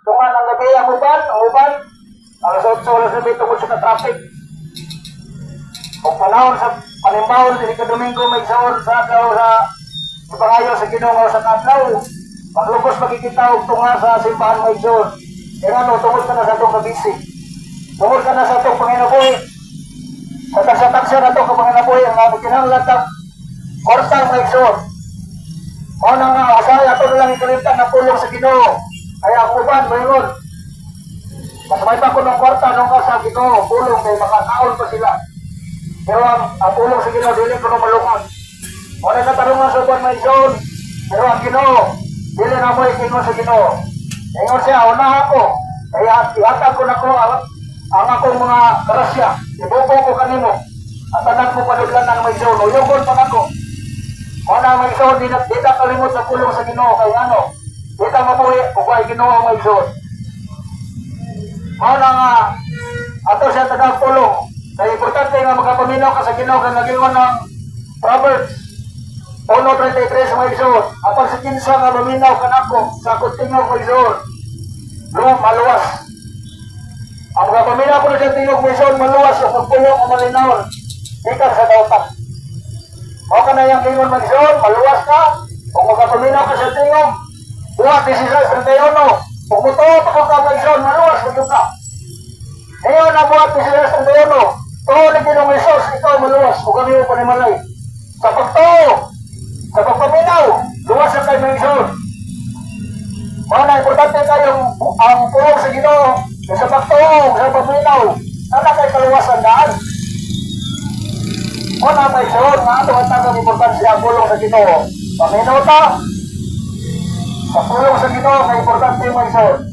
Tungan ang gabi, ang uban, alas 8, alas 9, tungkol sa traffic. Kung panahon sa panimbawon, hindi ka Domingo, may saon sa atlaw sa ibangayo sa Ginoo sa atlaw. Paglubos makikita og tunga sa simbahan may saon. Kaya ano, tungkol ka na sa itong kabisi. Tungkol ka na sa itong Panginoon. Sa tagsa-tagsa na itong Panginoon, ang mga kinahanglan ng kortang may saon. O nang asaya, ito nalang ikalimtan na pulong sa Ginoo. Kaya ang uban, mayroon. Mas may pa ko ng kwarta nung sa Ginoo, pulong kay makakaon pa sila. Pero ang pulong sa Ginoo, dili ko nung malungan. O na katarungan sa uban may zone. Pero ang Ginoo, dili na mo ikingon sa Ginoo. Ingon siya, unaha ko. Kaya ihatag ko na ko ang akong mga karasya. Ibubo ko kanimo. At tanan mo panudlan ng may zone. Uyugon pa ako. O na may zone, di na kalimot sa pulong sa Ginoo. Kaya ano, di na mabuhi kung kaya Ginoo ang may zone. O na nga, ato siya tagang pulong. Kaya importante nga magkapaminaw ka sa Ginoo kang nagingon ng Proverbs 1:33 may isuot. Apang sa kinsa nga maminaw ka nako sa kutingog may isuot. Maluwas. Ang magkapaminaw ko na sa tingog may isuot maluwas o magpulong o malinawon. Ikan sa dautan. O ka na yung tingog may isuot, maluwas ka. Kung magkapaminaw ka sa tingog, buhat 16:31. Kung mutuot ako ka may isuot, maluwas ka ka. Ngayon na buhat 16:31. Tuho na ginong Isos, ikaw maluwas, kung kami mo panimalay. Sa pagtuho, sa pagpaminaw, luwas na kayo ng Isos. Mana, importante kayong ang pulong sa Ginoo, sa pagtuho, sa pagpaminaw, sana kayo kaluwasan daan. Mana, may Isos, nga ito ang tagang importansya ang pulong sa Ginoo. Paminaw ta, sa pulong sa Ginoo, may importante may Isos.